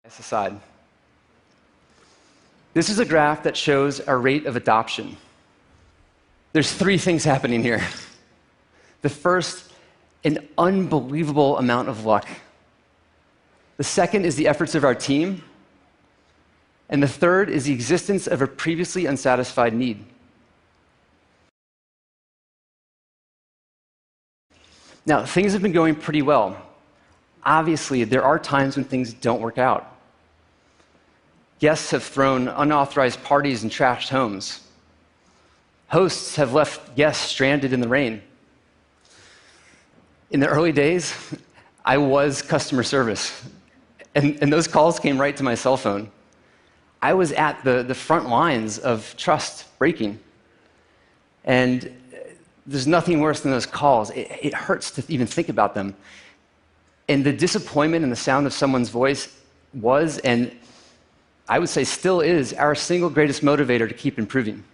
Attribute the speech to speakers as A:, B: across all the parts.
A: Aside. This is a graph that shows our rate of adoption. There's three things happening here. The first, an unbelievable amount of luck. The second is the efforts of our team. And the third is the existence of a previously unsatisfied need. Now, things have been going pretty well. Obviously, there are times when things don't work out. Guests have thrown unauthorized parties and trashed homes. Hosts have left guests stranded in the rain. In the early days, I was customer service, and those calls came right to my cell phone. I was at the front lines of trust breaking, and there's nothing worse than those calls. It hurts to even think about them. And the disappointment and the sound of someone's voice was, and I would say still is, our single greatest motivator to keep improving.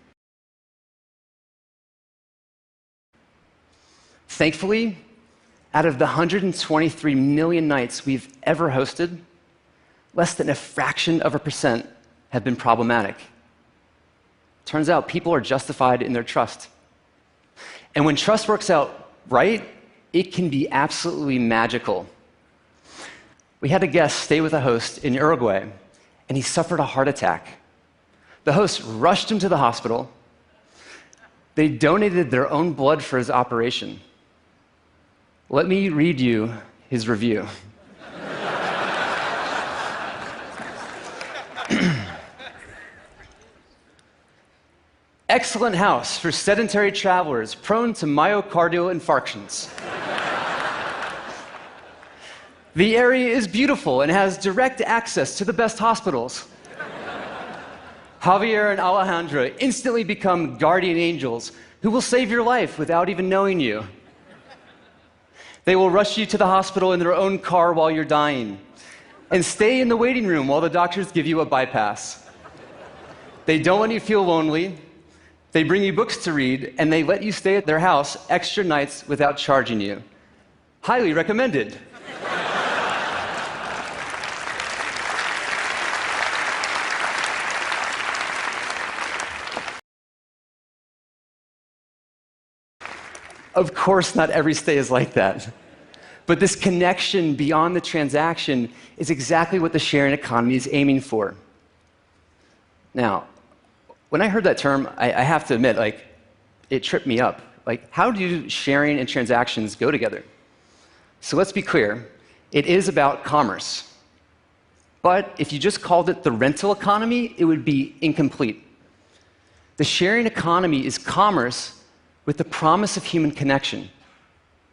A: Thankfully, out of the 123 million nights we've ever hosted, less than a fraction of a percent have been problematic. Turns out people are justified in their trust. And when trust works out right, it can be absolutely magical. We had a guest stay with a host in Uruguay, and he suffered a heart attack. The host rushed him to the hospital. They donated their own blood for his operation. Let me read you his review. Excellent house for sedentary travelers prone to myocardial infarctions. The area is beautiful and has direct access to the best hospitals. Javier and Alejandra instantly become guardian angels who will save your life without even knowing you. They will rush you to the hospital in their own car while you're dying and stay in the waiting room while the doctors give you a bypass. They don't let you feel lonely. They bring you books to read, and they let you stay at their house extra nights without charging you. Highly recommended. Of course, not every stay is like that. But this connection beyond the transaction is exactly what the sharing economy is aiming for. Now, when I heard that term, I have to admit, it tripped me up. How do sharing and transactions go together? So let's be clear. It is about commerce. But if you just called it the rental economy, it would be incomplete. The sharing economy is commerce with the promise of human connection.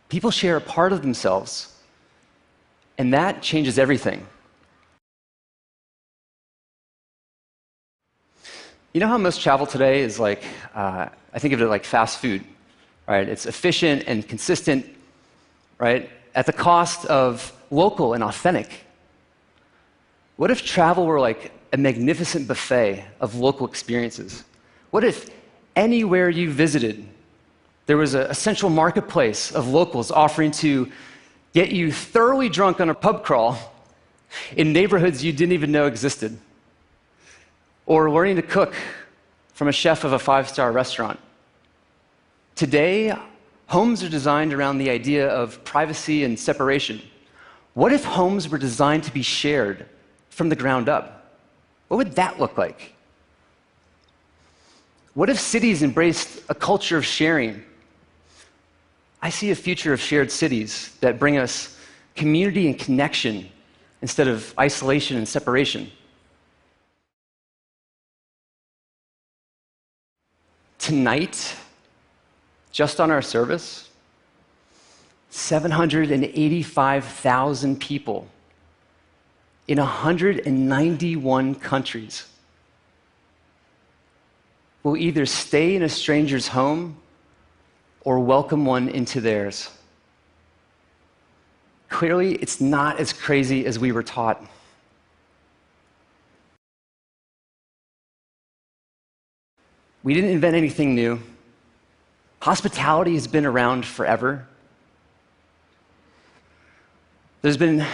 A: People share a part of themselves, and that changes everything. You know how most travel today is I think of it like fast food, right? It's efficient and consistent, right? At the cost of local and authentic. What if travel were like a magnificent buffet of local experiences? What if anywhere you visited, there was a central marketplace of locals offering to get you thoroughly drunk on a pub crawl in neighborhoods you didn't even know existed, or learning to cook from a chef of a 5-star restaurant. Today, homes are designed around the idea of privacy and separation. What if homes were designed to be shared from the ground up? What would that look like? What if cities embraced a culture of sharing? I see a future of shared cities that bring us community and connection instead of isolation and separation. Tonight, just on our service, 785,000 people in 191 countries will either stay in a stranger's home or welcome one into theirs. Clearly, it's not as crazy as we were taught. We didn't invent anything new. Hospitality has been around forever. There's been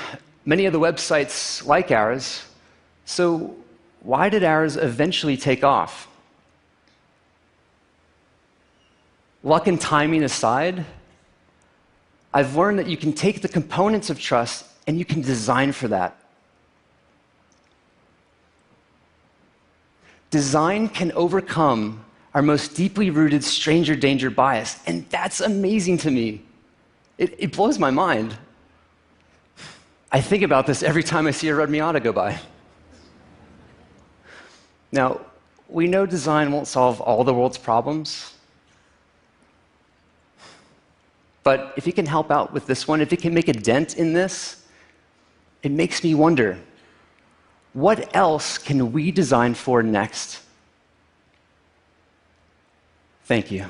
A: many of the websites like ours So, why did ours eventually take off? Luck and timing aside, I've learned that you can take the components of trust and you can design for that. Design can overcome our most deeply rooted stranger danger bias, and that's amazing to me. It blows my mind. I think about this every time I see a red Miata go by. Now, we know design won't solve all the world's problems, but if it can help out with this one, if it can make a dent in this, it makes me wonder, what else can we design for next? Thank you.